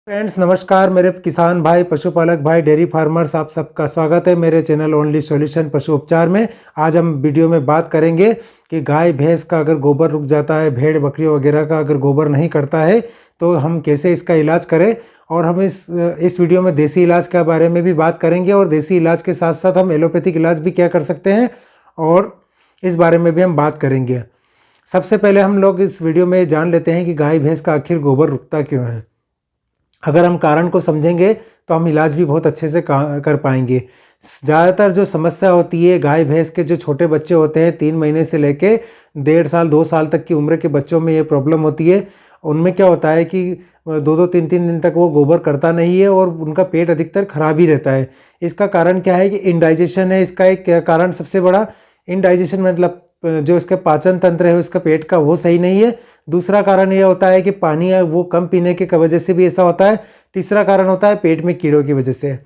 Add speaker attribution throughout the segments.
Speaker 1: Friends नमस्कार, मेरे किसान भाई, पशुपालक भाई, डेयरी फार्मर्स, आप सबका स्वागत है मेरे चैनल ओनली सॉल्यूशन पशु उपचार में। आज हम वीडियो में बात करेंगे कि गाय भैंस का अगर गोबर रुक जाता है, भेड़ बकरी वगैरह का अगर गोबर नहीं करता है तो हम कैसे इसका इलाज करें। और हम इस वीडियो में देसी इलाज के बारे में भी बात करेंगे और देसी इलाज के साथ साथ हम एलोपैथिक इलाज भी क्या कर सकते हैं और इस बारे में भी हम बात करेंगे। सबसे पहले हम लोग इस वीडियो में जान लेते हैं कि गाय भैंस का आखिर गोबर रुकता क्यों है। अगर हम कारण को समझेंगे तो हम इलाज भी बहुत अच्छे से कर पाएंगे। ज़्यादातर जो समस्या होती है गाय भैंस के जो छोटे बच्चे होते हैं 3 महीने से लेके 1.5 साल 2 साल तक की उम्र के बच्चों में ये प्रॉब्लम होती है। उनमें क्या होता है कि 2-2 3-3 दिन तक वो गोबर करता नहीं है और उनका पेट अधिकतर खराब ही रहता है। इसका कारण क्या है कि इंडाइजेशन है। इसका एक कारण सबसे बड़ा इंडाइजेशन मतलब जो इसका पाचन तंत्र है उसका पेट का वो सही नहीं है। दूसरा कारण ये होता है कि पानी है वो कम पीने की वजह से भी ऐसा होता है। तीसरा कारण होता है पेट में कीड़ों की वजह से।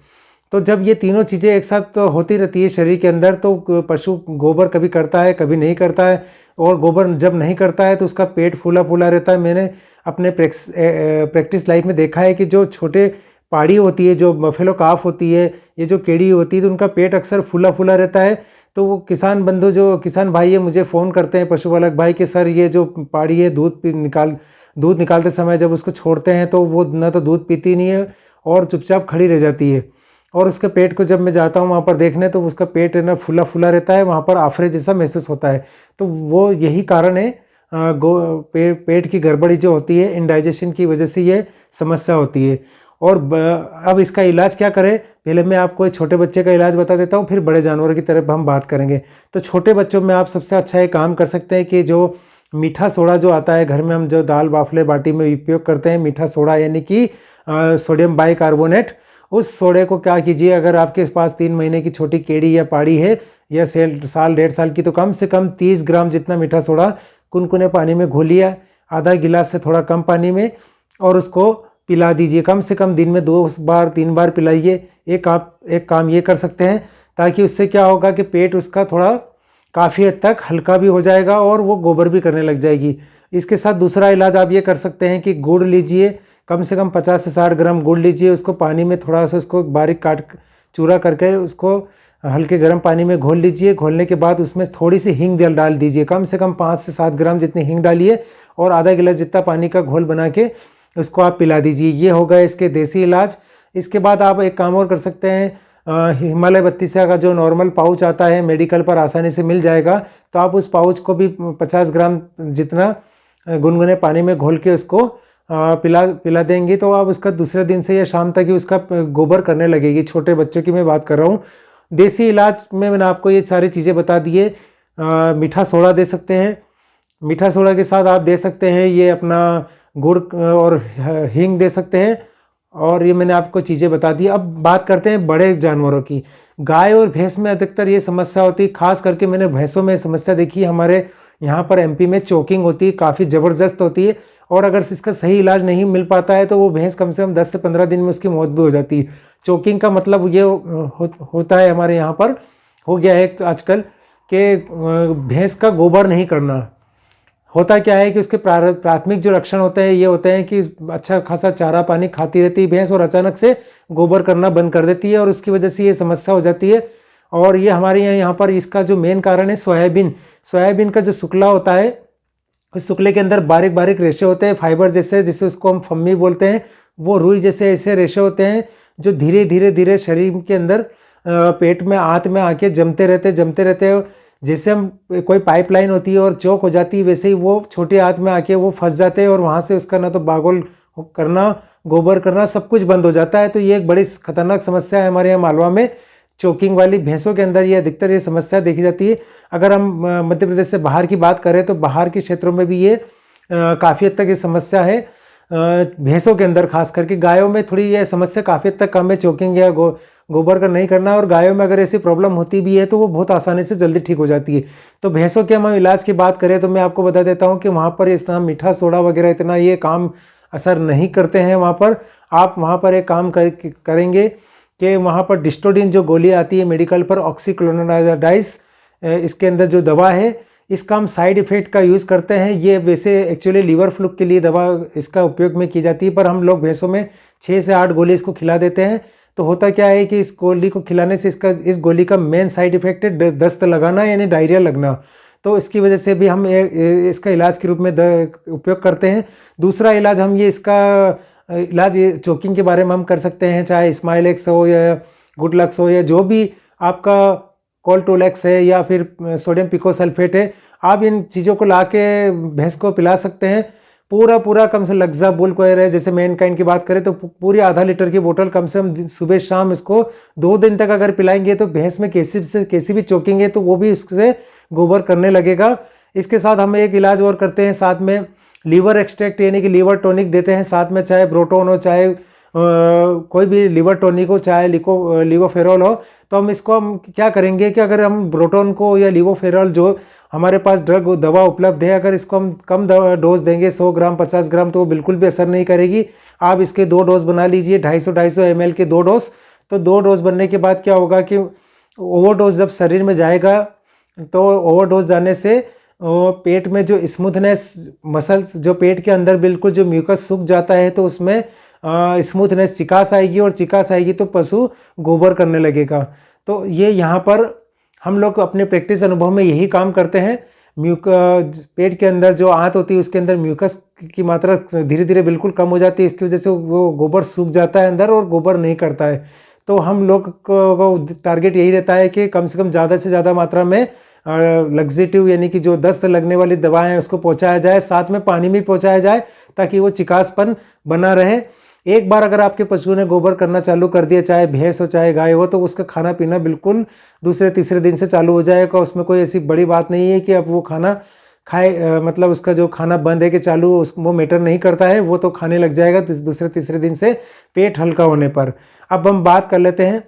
Speaker 1: तो जब ये तीनों चीज़ें एक साथ तो होती रहती है शरीर के अंदर तो पशु गोबर कभी करता है कभी नहीं करता है। और गोबर जब नहीं करता है तो उसका पेट फूला फूला रहता है। मैंने अपने प्रैक्टिस लाइफ में देखा है कि जो छोटे पाड़ी होती है, जो बफेलो काफ होती है, ये जो केड़ी होती है तो उनका पेट अक्सर फूला फूला रहता है। तो वो किसान बंधु जो किसान भाई है मुझे फ़ोन करते हैं पशुपालक भाई कि सर ये जो पाड़ी है दूध निकालते समय जब उसको छोड़ते हैं तो वो ना तो दूध पीती नहीं है और चुपचाप खड़ी रह जाती है। और उसके पेट को जब मैं जाता हूँ वहाँ पर देखने तो उसका पेट है ना फूला फूला रहता है, वहाँ पर आफरे जैसा महसूस होता है। तो वो यही कारण है पेट की गड़बड़ी जो होती है इंडाइजेशन की वजह से ये समस्या होती है। और अब इसका इलाज क्या करें, पहले मैं आपको एक छोटे बच्चे का इलाज बता देता हूँ, फिर बड़े जानवरों की तरफ हम बात करेंगे। तो छोटे बच्चों में आप सबसे अच्छा एक काम कर सकते हैं कि जो मीठा सोडा जो आता है घर में, हम जो दाल बाफले बाटी में उपयोग करते हैं मीठा सोडा यानी कि सोडियम बाइकार्बोनेट, उस सोडे को क्या कीजिए, अगर आपके पास 3 महीने की छोटी केड़ी या पाड़ी है या साल 1.5 साल की, तो कम से कम 30 ग्राम जितना मीठा सोडा कुनकुने पानी में घोलिए, आधा गिलास से थोड़ा कम पानी में, और उसको पिला दीजिए। कम से कम दिन में 2 बार 3 बार पिलाइए। एक काम ये कर सकते हैं ताकि उससे क्या होगा कि पेट उसका थोड़ा काफ़ी हद तक हल्का भी हो जाएगा और वो गोबर भी करने लग जाएगी। इसके साथ दूसरा इलाज आप ये कर सकते हैं कि गुड़ लीजिए, कम से कम 50 से 60 ग्राम गुड़ लीजिए, उसको पानी में थोड़ा सा उसको बारीक काट चूरा करके उसको हल्के गर्म पानी में घोल लीजिए। घोलने के बाद उसमें थोड़ी सी हींग डाल दीजिए, कम से कम 5 से 7 ग्राम जितनी हींग डालिए और आधा गिलास जितना पानी का घोल बना के उसको आप पिला दीजिए। ये हो गए इसके देसी इलाज। इसके बाद आप एक काम और कर सकते हैं, हिमालय बत्तीसा का जो नॉर्मल पाउच आता है मेडिकल पर आसानी से मिल जाएगा, तो आप उस पाउच को भी 50 ग्राम जितना गुनगुने पानी में घोल के उसको पिला देंगे तो आप उसका दूसरे दिन से या शाम तक ही उसका गोबर करने लगेगी। छोटे बच्चों की मैं बात कर रहा हूँ। देसी इलाज में मैंने आपको ये सारी चीज़ें बता दी है। मीठा सोडा दे सकते हैं, मीठा सोडा के साथ आप दे सकते हैं ये अपना गुड़ और हींग दे सकते हैं, और ये मैंने आपको चीज़ें बता दी। अब बात करते हैं बड़े जानवरों की। गाय और भैंस में अधिकतर ये समस्या होती है, खास करके मैंने भैंसों में समस्या देखी है। हमारे यहाँ पर एमपी में चोकिंग होती है, काफ़ी ज़बरदस्त होती है, और अगर इसका सही इलाज नहीं मिल पाता है तो वो भैंस कम से कम 10 से 15 दिन में उसकी मौत भी हो जाती है। चोकिंग का मतलब ये होता है, हमारे यहाँ पर हो गया है आजकल कि भैंस का गोबर नहीं करना। होता क्या है कि उसके प्राथमिक जो लक्षण होते हैं ये होते हैं कि अच्छा खासा चारा पानी खाती रहती है भैंस और अचानक से गोबर करना बंद कर देती है और उसकी वजह से ये समस्या हो जाती है। और ये हमारे यहाँ पर इसका जो मेन कारण है सोयाबीन का जो शुक्ला होता है, उस शुक्ले के अंदर बारीक बारीक रेशे होते हैं फाइबर जैसे, जिसे उसको हम फम्मी बोलते हैं। वो रुई जैसे ऐसे रेशे होते हैं जो धीरे धीरे धीरे शरीर के अंदर पेट में आंत में आके जमते रहते। जैसे हम कोई पाइपलाइन होती है और चौक हो जाती है, वैसे ही वो छोटे हाथ में आके वो फंस जाते हैं और वहाँ से उसका ना तो बागोल करना, गोबर करना, सब कुछ बंद हो जाता है। तो ये एक बड़ी खतरनाक समस्या है हमारे यहाँ मालवा में। चोकिंग वाली भैंसों के अंदर ये अधिकतर ये समस्या देखी जाती है। अगर हम मध्य प्रदेश से बाहर की बात करें तो बाहर के क्षेत्रों में भी ये काफ़ी हद तक ये समस्या है भैंसों के अंदर। खास करके गायों में थोड़ी ये समस्या काफ़ी हद तक कम है, चोकिंग या गोबर का नहीं करना। और गायों में अगर ऐसी प्रॉब्लम होती भी है तो वो बहुत आसानी से जल्दी ठीक हो जाती है। तो भैंसों के हम इलाज की बात करें तो मैं आपको बता देता हूँ कि वहाँ पर इतना मीठा सोडा वगैरह इतना ये काम असर नहीं करते हैं वहाँ पर। आप वहाँ पर एक काम करेंगे कि वहाँ पर डिस्टोडिन जो गोली आती है मेडिकल पर, ऑक्सीक्लोरोनाइज़, इसके अंदर जो दवा है इसका हम साइड इफ़ेक्ट का यूज़ करते हैं। ये वैसे एक्चुअली लीवर फ्लू के लिए दवा इसका उपयोग में की जाती है, पर हम लोग भैंसों में 6 से 8 गोली इसको खिला देते हैं। तो होता क्या है कि इस गोली को खिलाने से इस गोली का मेन साइड इफेक्ट है दस्त लगाना, यानी डायरिया लगना। तो इसकी वजह से भी हम इसका इलाज के रूप में उपयोग करते हैं। दूसरा इलाज हम इसका इलाज चोकिंग के बारे में हम कर सकते हैं, चाहे स्माइलेक्स हो या गुडलक्स हो या जो भी आपका कोल्टोलेक्स है या फिर सोडियम पिकोसल्फेट है, आप इन चीज़ों को ला के भैंस को पिला सकते हैं। पूरा कम से लग्जा बुलकोयर है, जैसे मैनकाइंड की बात करें तो पूरी आधा लीटर की बोतल कम से कम सुबह शाम इसको 2 दिन तक अगर पिलाएंगे तो भैंस में कैसी भी चोकिंग है तो वो भी उससे गोबर करने लगेगा। इसके साथ हम एक इलाज और करते हैं, साथ में लीवर एक्सट्रैक्ट यानी कि लीवर टॉनिक देते हैं साथ में, चाहे ब्रोटोन हो चाहे कोई भी लीवर टॉनिक हो चाहे लिवोफेरॉल हो। तो हम इसको क्या करेंगे कि अगर हम ब्रोटोन को या लिवोफेरॉल जो हमारे पास दवा उपलब्ध है, अगर इसको हम कम डोज देंगे 100 ग्राम 50 ग्राम तो वो बिल्कुल भी असर नहीं करेगी। आप इसके 2 डोज बना लीजिए, 250 ml के 2 डोज। तो 2 डोज बनने के बाद क्या होगा कि ओवरडोज जब शरीर में जाएगा तो ओवरडोज जाने से पेट में जो स्मूथनेस मसल्स जो पेट के अंदर बिल्कुल जो म्यूकस सूख जाता है तो उसमें स्मूथनेस चिकास आएगी, और चिकास आएगी तो पशु गोबर करने लगेगा। तो ये यहाँ पर हम लोग अपने प्रैक्टिस अनुभव में यही काम करते हैं। पेट के अंदर जो आंत होती है उसके अंदर म्यूकस की मात्रा धीरे धीरे बिल्कुल कम हो जाती है, इसकी वजह से वो गोबर सूख जाता है अंदर और गोबर नहीं करता है। तो हम लोग को टारगेट यही रहता है कि कम से कम ज़्यादा से ज़्यादा मात्रा में लग्जेटिव यानी कि जो दस्त लगने वाली दवाएं हैं उसको पहुंचाया जाए, साथ में पानी भी पहुंचाया जाए ताकि वो चिकासपन बना रहे। एक बार अगर आपके पशु ने गोबर करना चालू कर दिया, चाहे भैंस हो चाहे गाय हो, तो उसका खाना पीना बिल्कुल दूसरे तीसरे दिन से चालू हो जाएगा। उसमें कोई ऐसी बड़ी बात नहीं है कि अब वो खाना खाए, मतलब उसका जो खाना बंद है कि चालू वो मैटर नहीं करता है, वो तो खाने लग जाएगा दूसरे तीसरे दिन से पेट हल्का होने पर। अब हम बात कर लेते हैं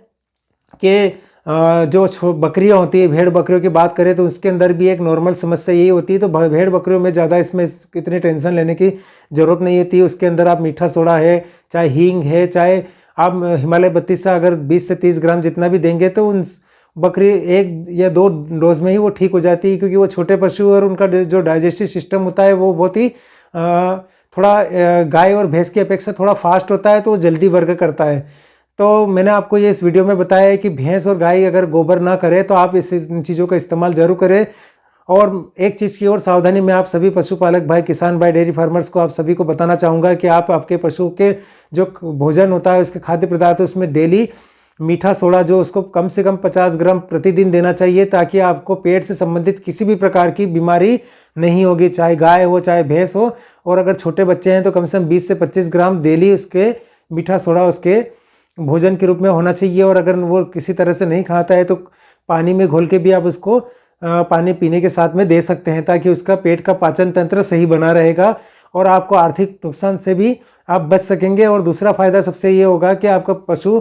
Speaker 1: कि जो बकरियां होती है, भेड़ बकरियों की बात करें तो उसके अंदर भी एक नॉर्मल समस्या यही होती है। तो भेड़ बकरियों में ज़्यादा इसमें इतनी टेंशन लेने की ज़रूरत नहीं होती है। उसके अंदर आप मीठा सोडा है, चाहे हींग है, चाहे आप हिमालय 32 अगर 20 से 30 ग्राम जितना भी देंगे तो उन बकरी 1 या 2 डोज में ही वो ठीक हो जाती है, क्योंकि वो छोटे पशु और उनका जो डाइजेस्टिव सिस्टम होता है वो बहुत ही थोड़ा गाय और भैंस की अपेक्षा थोड़ा फास्ट होता है, तो वो जल्दी वर्क करता है। तो मैंने आपको ये इस वीडियो में बताया है कि भैंस और गाय अगर गोबर ना करे तो आप इन चीज़ों का इस्तेमाल जरूर करें। और एक चीज़ की और सावधानी मैं आप सभी पशुपालक भाई, किसान भाई, डेयरी फार्मर्स को आप सभी को बताना चाहूँगा कि आप आपके पशु के जो भोजन होता है उसके खाद्य पदार्थ उसमें डेली मीठा सोडा जो उसको कम से कम 50 ग्राम प्रतिदिन देना चाहिए, ताकि आपको पेट से संबंधित किसी भी प्रकार की बीमारी नहीं होगी, चाहे गाय हो चाहे भैंस हो। और अगर छोटे बच्चे हैं तो कम से कम 20 से 25 ग्राम डेली उसके मीठा सोडा उसके भोजन के रूप में होना चाहिए। और अगर वो किसी तरह से नहीं खाता है तो पानी में घोल के भी आप उसको पानी पीने के साथ में दे सकते हैं, ताकि उसका पेट का पाचन तंत्र सही बना रहेगा और आपको आर्थिक नुकसान से भी आप बच सकेंगे। और दूसरा फायदा सबसे ये होगा कि आपका पशु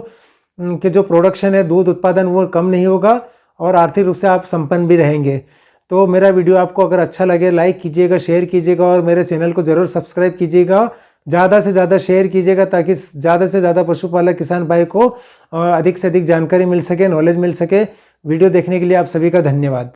Speaker 1: के जो प्रोडक्शन है, दूध उत्पादन, वो कम नहीं होगा और आर्थिक रूप से आप संपन्न भी रहेंगे। तो मेरा वीडियो आपको अगर अच्छा लगे लाइक कीजिएगा, शेयर कीजिएगा और मेरे चैनल को ज़रूर सब्सक्राइब कीजिएगा। ज़्यादा से ज़्यादा शेयर कीजिएगा ताकि ज़्यादा से ज़्यादा पशुपालक किसान भाई को अधिक से अधिक जानकारी मिल सके, नॉलेज मिल सके। वीडियो देखने के लिए आप सभी का धन्यवाद।